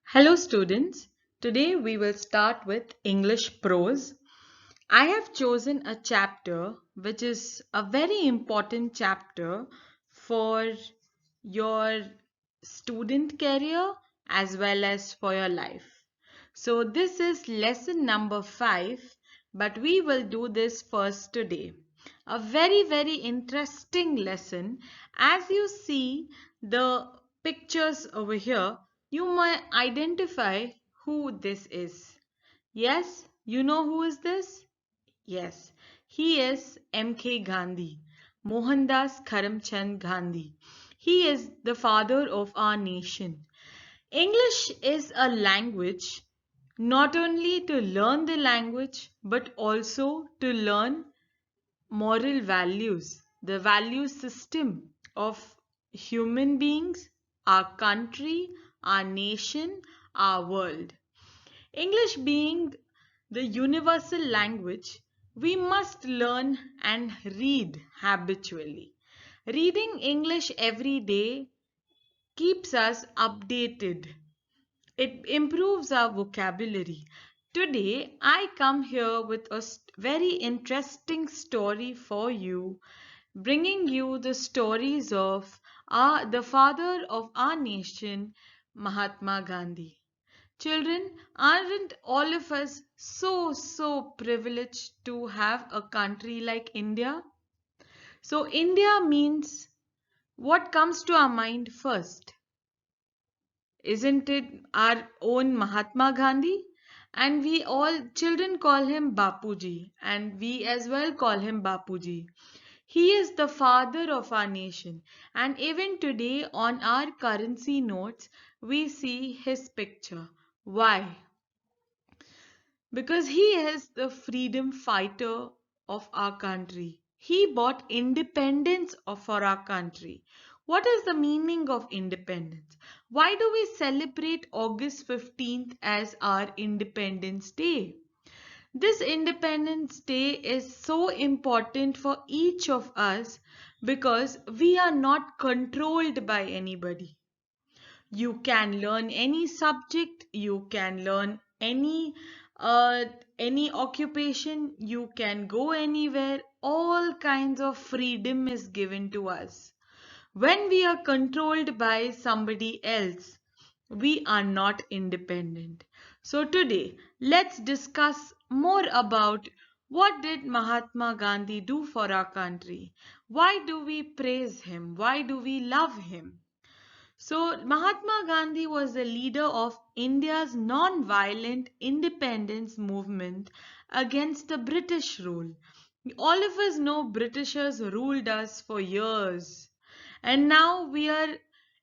Hello students, today we will start with English prose. I have chosen a chapter which is a very important chapter for your student career as well as for your life. So this is lesson number 5, but we will do this first today. A very interesting lesson. As you see the pictures over here, you might identify who this is. Yes, you know who is this? Yes, he is M.K. Gandhi, Mohandas Karamchand Gandhi. He is the father of our nation. English is a language not only to learn the language but also to learn moral values, the value system of human beings, our country, our nation, our world. English being the universal language, we must learn and read habitually. Reading English every day keeps us updated. It improves our vocabulary. Today, I come here with a very interesting story for you, bringing you the stories of the father of our nation, Mahatma Gandhi. Children, aren't all of us so privileged to have a country like India? So, India means what comes to our mind first? Isn't it our own Mahatma Gandhi? And we all children call him Bapuji, and we as well call him Bapuji. He is the father of our nation, and even today on our currency notes we see his picture. Why? Because he is the freedom fighter of our country. He bought independence for our country. What is the meaning of independence? Why do we celebrate August 15th as our Independence Day? This Independence Day is so important for each of us because we are not controlled by anybody. You can learn any subject, you can learn uh, any occupation, you can go anywhere. All kinds of freedom is given to us. When we are controlled by somebody else, we are not independent. So today, let's discuss more about what did Mahatma Gandhi do for our country? Why do we praise him? Why do we love him? So, Mahatma Gandhi was the leader of India's non-violent independence movement against the British rule. All of us know Britishers ruled us for years, and now we are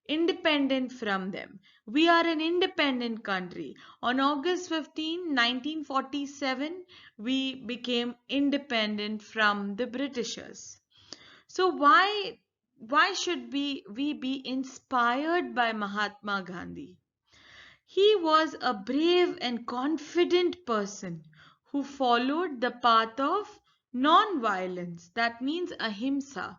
independent from them. We are an independent country. On August 15, 1947, we became independent from the Britishers. So why should we be inspired by Mahatma Gandhi? He was a brave and confident person who followed the path of non-violence. That means ahimsa.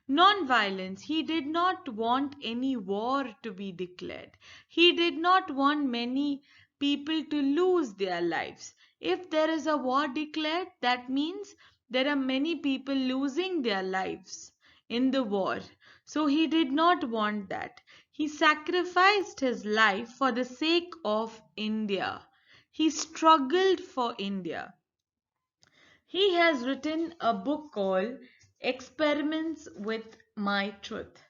Non-violence. He did not want any war to be declared. He did not want many people to lose their lives. If there is a war declared, that means there are many people losing their lives in the war. So he did not want that. He sacrificed his life for the sake of India. He struggled for India. He has written a book called Experiments with My Truth.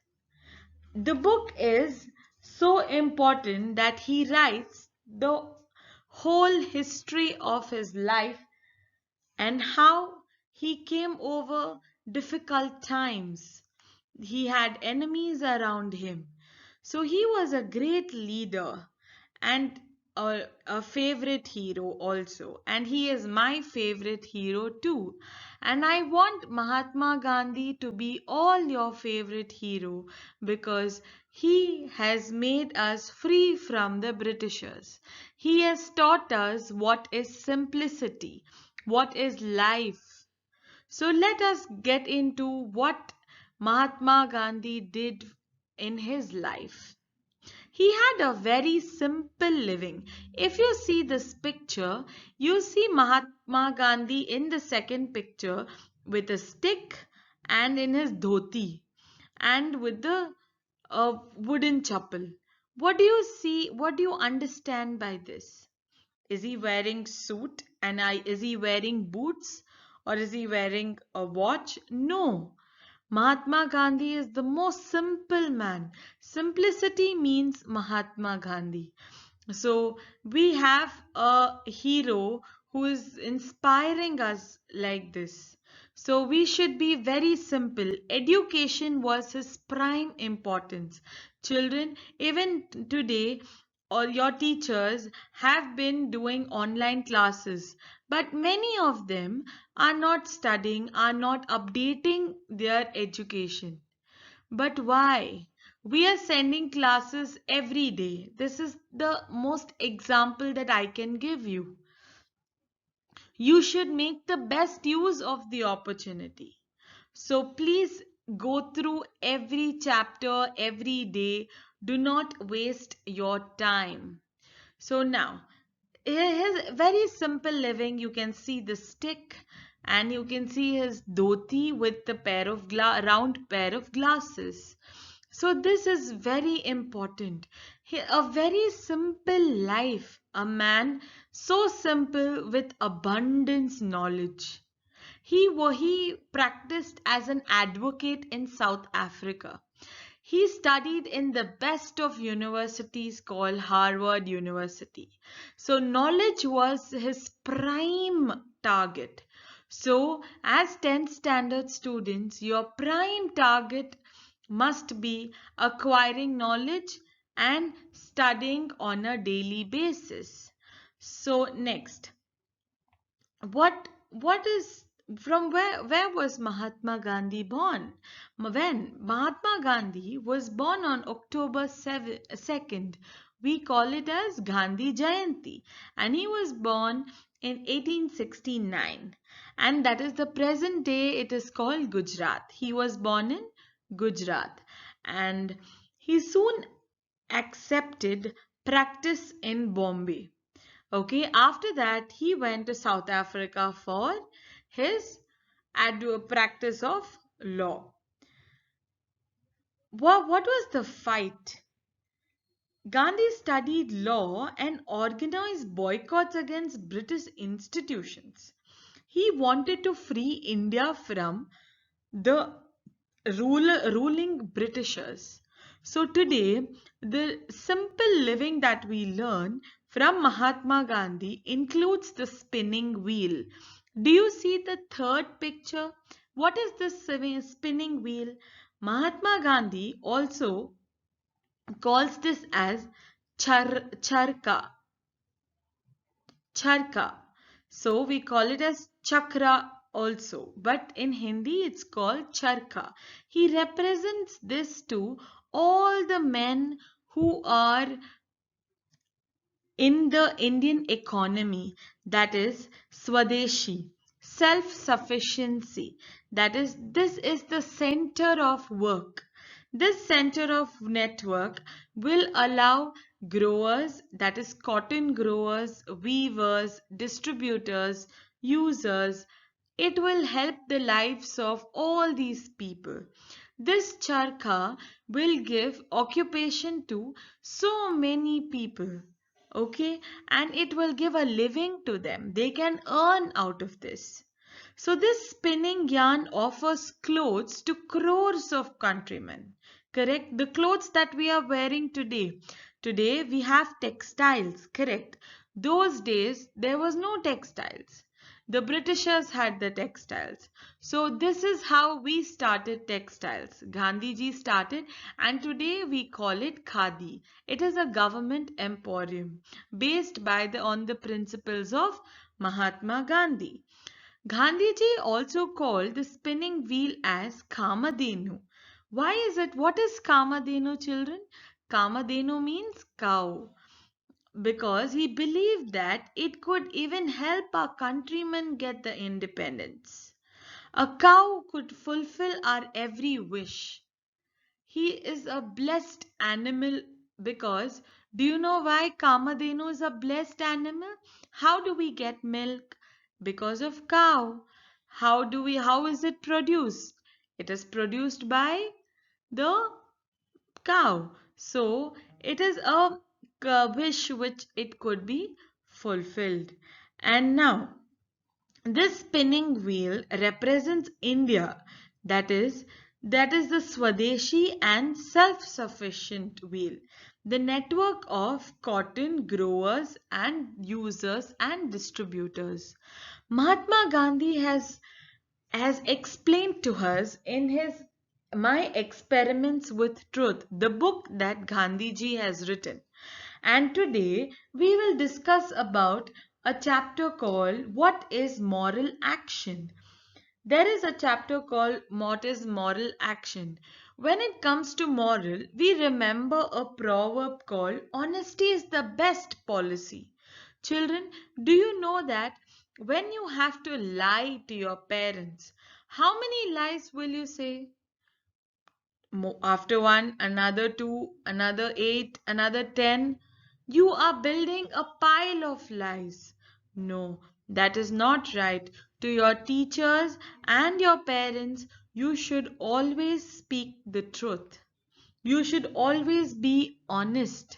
The book is so important that he writes the whole history of his life and how he came over difficult times. He had enemies around him. So he was a great leader and a favorite hero also. And he is my favorite hero too. And I want Mahatma Gandhi to be all your favorite hero because he has made us free from the Britishers. He has taught us what is simplicity, what is life. So let us get into what Mahatma Gandhi did in his life. He had a very simple living. If you see this picture, you see Mahatma Gandhi in the second picture with a stick and in his dhoti and with the wooden chappal. What do you see? What do you understand by this? Is he wearing suit and is he wearing boots or is he wearing a watch? No. Mahatma Gandhi is the most simple man. Simplicity means Mahatma Gandhi. So we have a hero who is inspiring us like this. So we should be very simple. Education was his prime importance. Children, even today, all your teachers have been doing online classes, but many of them are not studying, are not updating their education. But why? We are sending classes every day. This is the most example that I can give you. You should make the best use of the opportunity. So please go through every chapter every day. Do not waste your time. So now, his very simple living, you can see the stick and you can see his dhoti with the pair of round pair of glasses. So this is very important. A very simple life, a man so simple with abundance knowledge. He practiced as an advocate in South Africa. He studied in the best of universities called Harvard University. So knowledge was his prime target. So as 10th standard students, your prime target must be acquiring knowledge and studying on a daily basis. So next, what is from where was Mahatma Gandhi born? When Mahatma Gandhi was born on October 2nd, we call it as Gandhi Jayanti, and he was born in 1869, and that is the present day it is called Gujarat. He was born in Gujarat, and he soon accepted practice in Bombay. Okay, after that, he went to South Africa for his practice of law. What was the fight? Gandhi studied law and organized boycotts against British institutions. He wanted to free India from the ruling Britishers. So today, the simple living that we learn from Mahatma Gandhi includes the spinning wheel. Do you see the third picture? What is this spinning wheel? Mahatma Gandhi also calls this as charka. Charka. So we call it as chakra also, but in Hindi it's called charka. He represents this to all the men who are in the Indian economy, that is Swadeshi, self-sufficiency. That is, this is the center of work. This center of network will allow growers, that is cotton growers, weavers, distributors, users. It will help the lives of all these people. This charkha will give occupation to so many people. Okay, and it will give a living to them. They can earn out of this. So this spinning yarn offers clothes to crores of countrymen. Correct? The clothes that we are wearing today. Today we have textiles. Correct? Those days there was no textiles. The Britishers had the textiles. So this is how we started textiles. Gandhiji started, and today we call it khadi. It is a government emporium based on the principles of Mahatma Gandhi. Gandhiji also called the spinning wheel as Kamadhenu. Why is it? What is Kamadhenu, children? Kamadhenu means cow, because he believed that it could even help our countrymen get the independence. A cow could fulfill our every wish. He is a blessed animal Because do you know why Kamadhenu is a blessed animal? How do we get milk? Because of cow. How is it produced? It is produced by the cow. So it is a wish which it could be fulfilled. And now this spinning wheel represents India. That is, that is the Swadeshi and self-sufficient wheel. The network of cotton growers and users and distributors. Mahatma Gandhi has explained to us in his My Experiments with Truth, the book that Gandhiji has written. And today we will discuss about a chapter called What is Moral Action? There is a chapter called What is Moral Action? When it comes to moral, we remember a proverb called Honesty is the best policy. Children, do you know that when you have to lie to your parents, how many lies will you say? After one, another two, another eight, another 10. You are building a pile of lies. No, that is not right. To your teachers and your parents, you should always speak the truth. You should always be honest.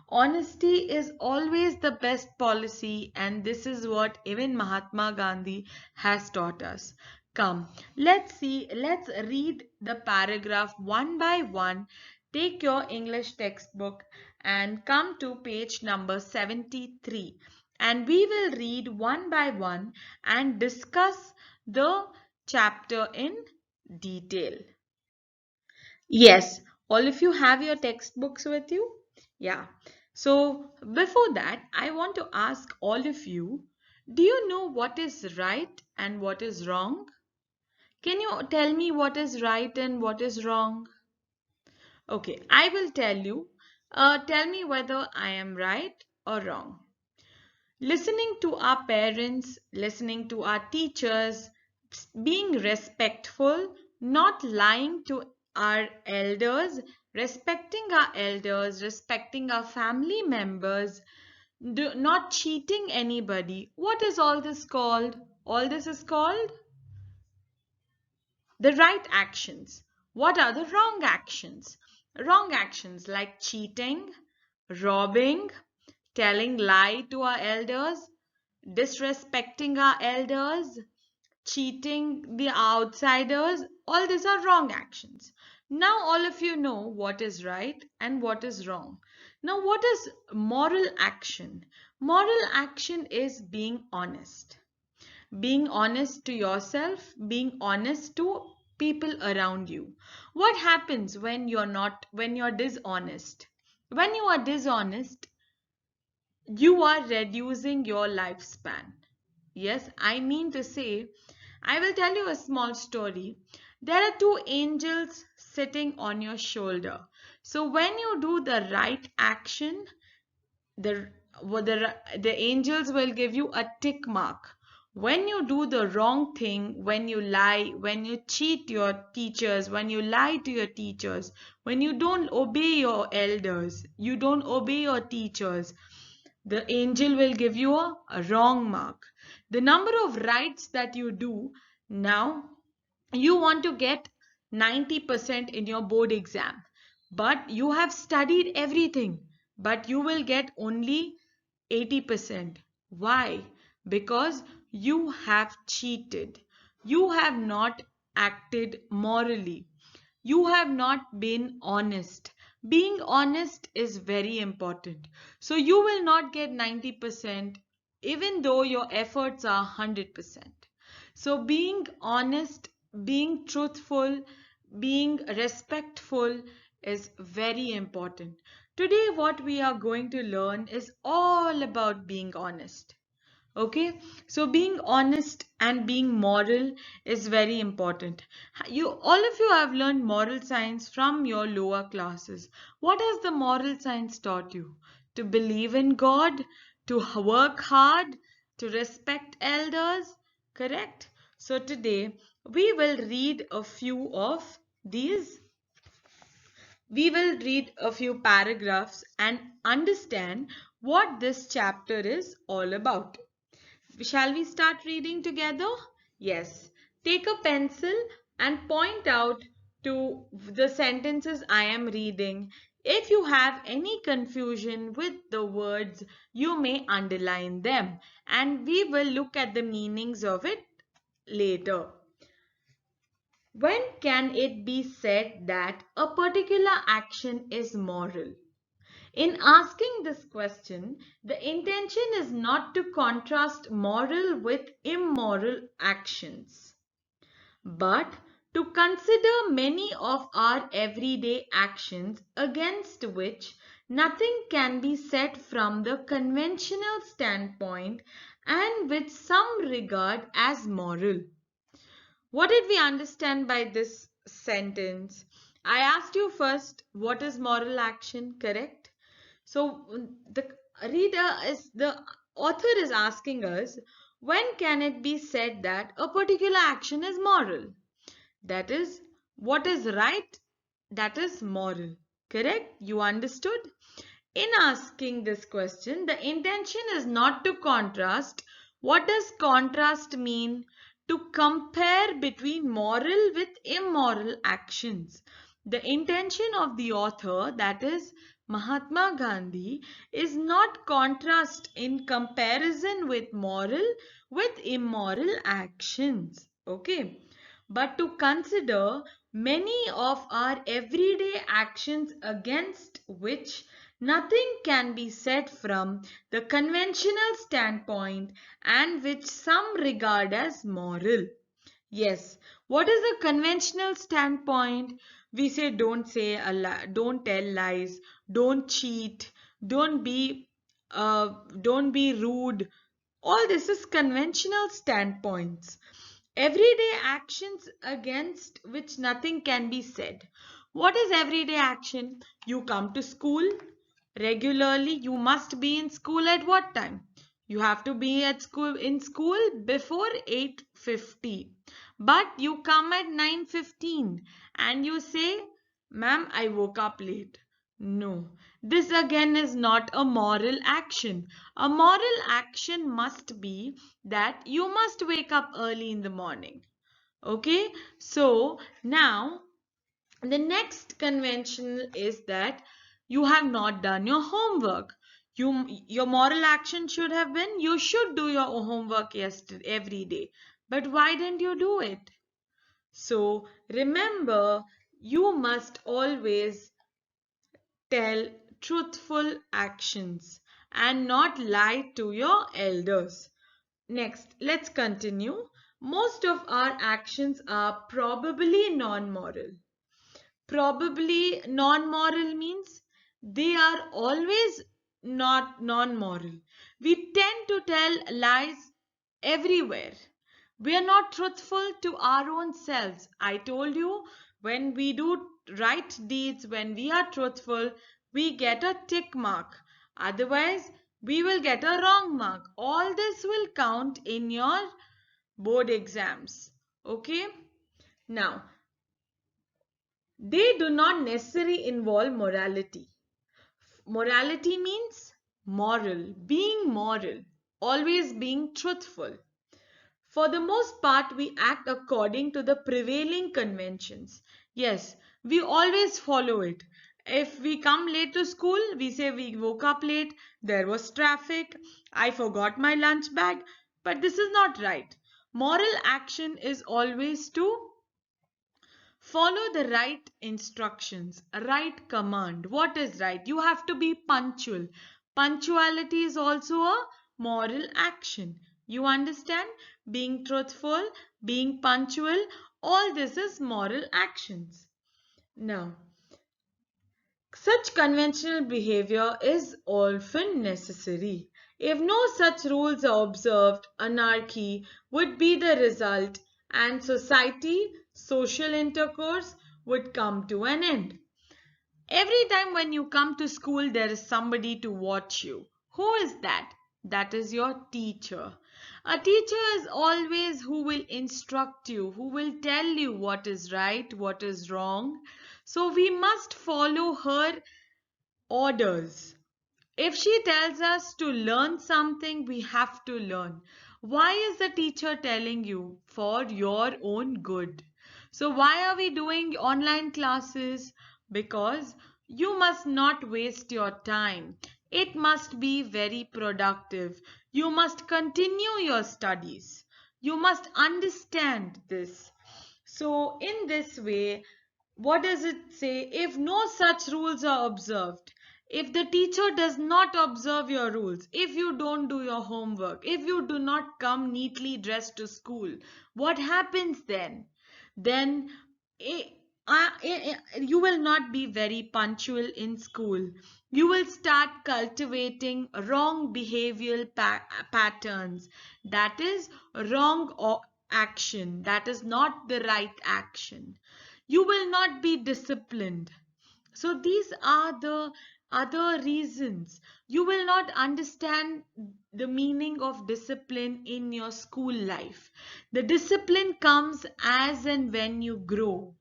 Honesty is always the best policy, and this is what even Mahatma Gandhi has taught us. Come, let's read the paragraph one by one. Take your English textbook and come to page number 73, and we will read one by one and discuss the chapter in detail. Yes, all of you have your textbooks with you? Yeah. So before that, I want to ask all of you, do you know what is right and what is wrong? Can you tell me what is right and what is wrong? Okay, I will tell you. Tell me whether I am right or wrong. Listening to our parents, listening to our teachers, being respectful, not lying to our elders, respecting our family members, not cheating anybody. What is all this called? All this is called the right actions. What are the wrong actions? Wrong actions like cheating, robbing, telling lie to our elders, disrespecting our elders, cheating the outsiders, all these are wrong actions. Now all of you know what is right and what is wrong. Now what is moral action? Moral action is being honest. Being honest to yourself, being honest to people around you. What happens when you're dishonest? When you are dishonest, you are reducing your lifespan. Yes, I mean to say, I will tell you a small story. There are two angels sitting on your shoulder. So when you do the right action, the, the angels will give you a tick mark. When you do the wrong thing, when you lie, when you cheat your teachers, when you lie to your teachers, when you don't obey your elders, you don't obey your teachers, the angel will give you a wrong mark. The number of rights that you do now, you want to get 90% in your board exam, but you have studied everything, but you will get only 80%. Why? Because you have cheated. You have not acted morally. You have not been honest. Being honest is very important. So you will not get 90% even though your efforts are 100%. So being honest, being truthful, being respectful is very important. Today what we are going to learn is all about being honest. Okay, so being honest and being moral is very important. You all of you have learned moral science from your lower classes. What has the moral science taught you? To believe in God, to work hard, to respect elders, correct? So today we will read a few of these We will read a few paragraphs and understand what this chapter is all about. Shall we start reading together? Yes. Take a pencil and point out to the sentences I am reading. If you have any confusion with the words, you may underline them and we will look at the meanings of it later. When can it be said that a particular action is moral? In asking this question, the intention is not to contrast moral with immoral actions, but to consider many of our everyday actions against which nothing can be said from the conventional standpoint and which some regard as moral. What did we understand by this sentence? I asked you first, what is moral action, correct? So the the author is asking us, when can it be said that a particular action is moral? That is, what is right, that is moral. Correct? You understood? In asking this question, the intention is not to contrast. What does contrast mean? To compare between moral with immoral actions. The intention of the author, that is Mahatma Gandhi, is not contrast in comparison with moral with immoral actions. Okay, but to consider many of our everyday actions against which nothing can be said from the conventional standpoint and which some regard as moral. Yes, what is a conventional standpoint? We say don't tell lies, don't cheat, don't be don't be rude. All this is conventional standpoints. Everyday actions against which nothing can be said. What is everyday action? You come to school regularly. You must be in school at what time? You have to be at school in school before 8:50. But you come at 9:15 and you say, "Ma'am, I woke up late." No, this again is not a moral action. A moral action must be that you must wake up early in the morning. Okay, so now the next convention is that you have not done your homework. Your moral action should have been you should do your homework yesterday every day. But why didn't you do it? So remember, you must always tell truthful actions and not lie to your elders. Next, let's continue. Most of our actions are probably non-moral. Probably non-moral means they are always not non-moral. We tend to tell lies everywhere. We are not truthful to our own selves. I told you, when we do right deeds, when we are truthful, we get a tick mark. Otherwise, we will get a wrong mark. All this will count in your board exams. Okay? Now, they do not necessarily involve morality. Morality means moral, always being truthful. For the most part, we act according to the prevailing conventions. Yes, we always follow it. If we come late to school, we say we woke up late, there was traffic, I forgot my lunch bag. But this is not right. Moral action is always to follow the right instructions, right command. What is right? You have to be punctual. Punctuality is also a moral action. You understand? Being truthful, being punctual, all this is moral actions. Now, such conventional behavior is often necessary. If no such rules are observed, anarchy would be the result and social intercourse would come to an end. Every time when you come to school, there is somebody to watch you. Who is that? That is your teacher. A teacher is always who will instruct you, who will tell you what is right, what is wrong. So we must follow her orders. If she tells us to learn something, we have to learn. Why is the teacher telling you? For your own good. So, why are we doing online classes? Because you must not waste your time. It must be very productive. You must continue your studies. You must understand this. So, in this way, what does it say? If no such rules are observed, if the teacher does not observe your rules, if you don't do your homework, if you do not come neatly dressed to school, what happens then? Then eh, you will not be very punctual in school. You will start cultivating wrong behavioral patterns. That is wrong action. That is not the right action. You will not be disciplined. So these are the other reasons. You will not understand the meaning of discipline in your school life. The discipline comes as and when you grow.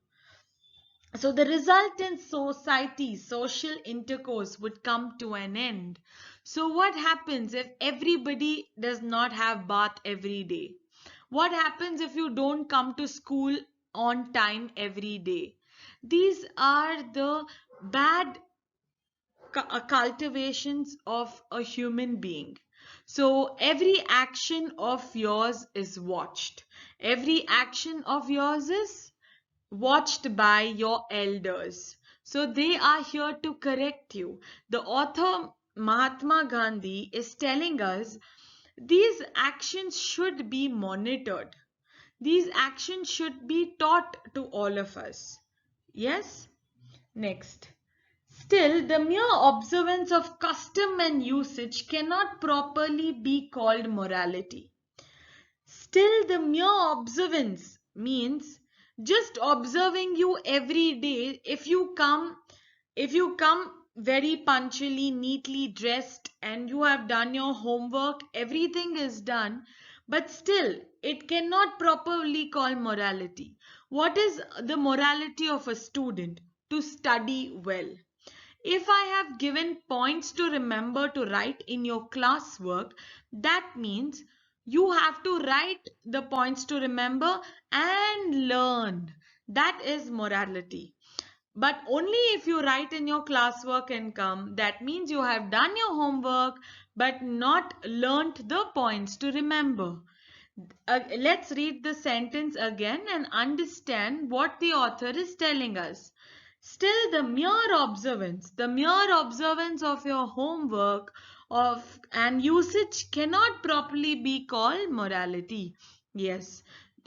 So the resultant society, social intercourse would come to an end. So what happens if everybody does not have bath every day? What happens if you don't come to school on time every day? These are the bad cultivations of a human being. So every action of yours is watched. Every action of yours is watched by your elders. So they are here to correct you. The author Mahatma Gandhi is telling us these actions should be monitored. These actions should be taught to all of us. Yes? Next. Still, the mere observance of custom and usage cannot properly be called morality. Still, the mere observance means just observing you every day. If you come very punctually, neatly dressed, and you have done your homework, everything is done, but still it cannot properly call morality. What is the morality of a student? To study well. If I have given points to remember to write in your classwork, that means you have to write the points to remember and learn. That is morality. But only if you write in your classwork and come, that means you have done your homework but not learnt the points to remember. Let's read the sentence again and understand what the author is telling us. Still, the mere observance of your homework of and usage cannot properly be called morality. Yes,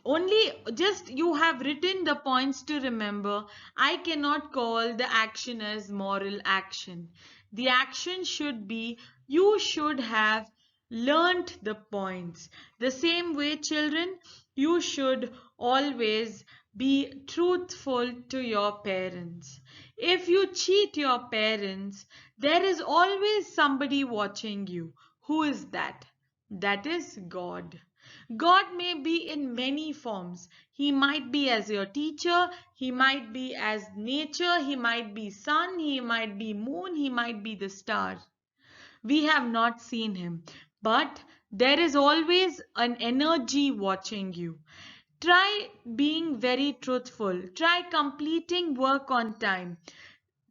only just you have written the points to remember. I cannot call the action as moral action. The action should be you should have learnt the points. The same way, children, you should always be truthful to your parents. If you cheat your parents, there is always somebody watching you. Who is that? That is God. God may be in many forms. He might be as your teacher, he might be as nature, he might be sun, he might be moon, he might be the star. We have not seen him, but there is always an energy watching you. Try being very truthful. Try completing work on time.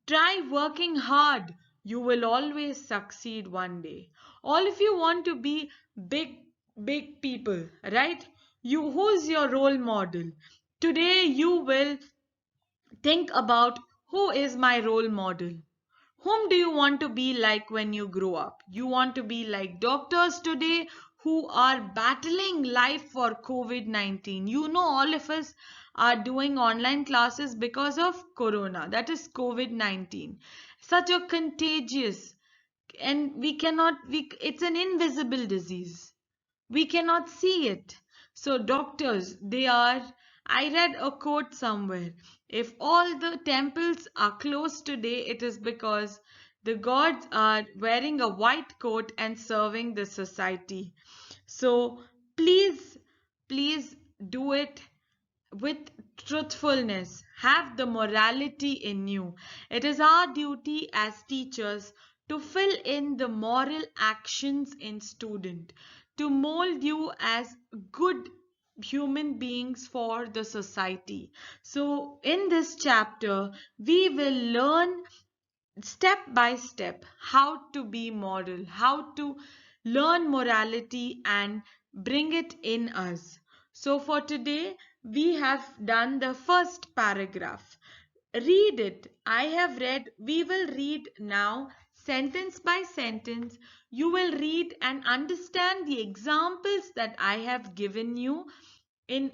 Try working hard. You will always succeed one day. All if you want to be big, big people, right? Who's your role model? Today you will think about who is my role model. Whom do you want to be like when you grow up? You want to be like doctors today who are battling life for COVID 19. You know, all of us are doing online classes because of corona. That is COVID 19. Such a contagious, and it's an invisible disease. We cannot see it. So doctors, I read a quote somewhere. If all the temples are closed today, it is because the gods are wearing a white coat and serving the society. So please, please do it. with truthfulness, have the morality in you. It is our duty as teachers to fill in the moral actions in student, to mold you as good human beings for the society. So in this chapter, we will learn step by step how to be moral, how to learn morality and bring it in us. So for today, we have done the first paragraph. Read it. I have read. We will read now sentence by sentence. You will read and understand the examples that I have given you in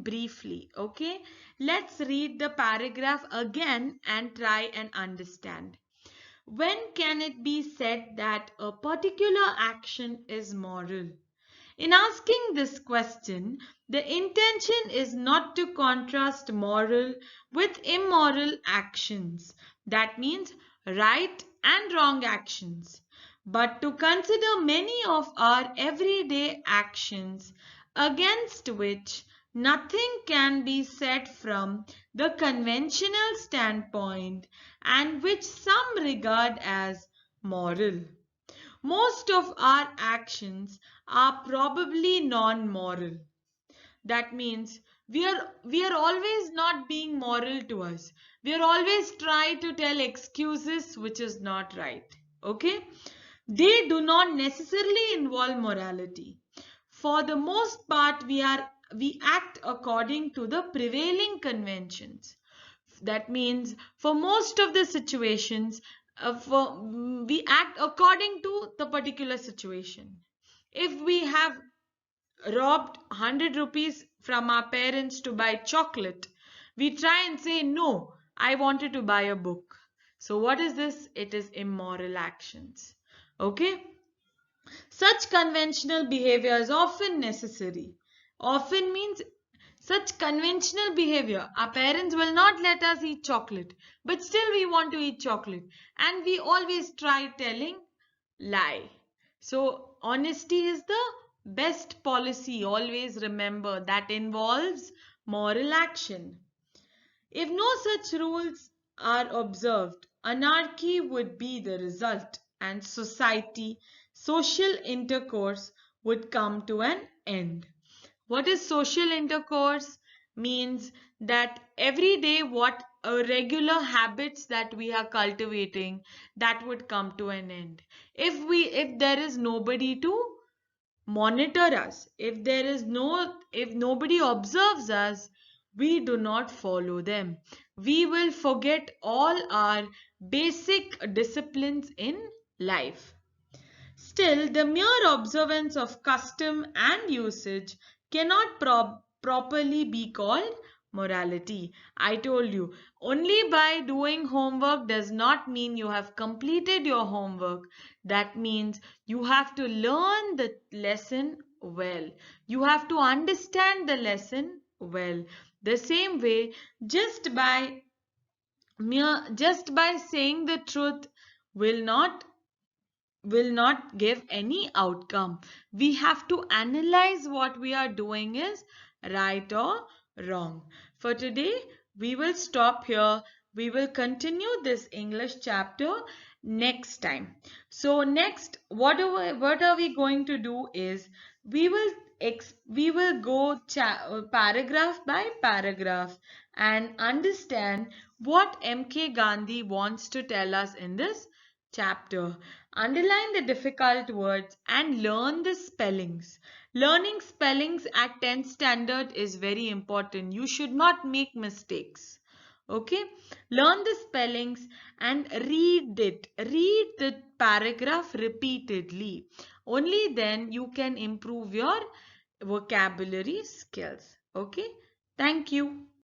briefly. Okay, let's read the paragraph again and try and understand. When can it be said that a particular action is moral? In asking this question, the intention is not to contrast moral with immoral actions, that means right and wrong actions, but to consider many of our everyday actions against which nothing can be said from the conventional standpoint and which some regard as moral. Most of our actions are probably non-moral. That means we are always not being moral to us. We are always trying to tell excuses which is not right. Okay? They do not necessarily involve morality. For the most part, we act according to the prevailing conventions. That means for most of the situations, we act according to the particular situation. If we have robbed 100 rupees from our parents to buy chocolate, we try and say, no, I wanted to buy a book. So what is this? It is immoral actions. Okay? Such conventional behavior is often necessary. Often means such conventional behavior. Our parents will not let us eat chocolate, but still we want to eat chocolate. And we always try telling lie. So honesty is the best policy. Always remember that involves moral action. If no such rules are observed, anarchy would be the result and social intercourse would come to an end. What is social intercourse? Means that every day what regular habits that we are cultivating, that would come to an end. If there is nobody to monitor us, if nobody observes us, we do not follow them. We will forget all our basic disciplines in life. Still, the mere observance of custom and usage cannot properly be called morality. I told you, only by doing homework does not mean you have completed your homework. That means you have to learn the lesson well. You have to understand the lesson well. The same way, just by saying the truth will not give any outcome. We have to analyze what we are doing is right or wrong. For today, we will stop here. We will continue this English chapter next time. So next, what are we going to do is we will go paragraph by paragraph and understand what MK Gandhi wants to tell us in this chapter. Underline the difficult words and learn the spellings. Learning spellings at 10th standard is very important. You should not make mistakes. Okay? Learn the spellings and read it. Read the paragraph repeatedly. Only then you can improve your vocabulary skills. Okay? Thank you.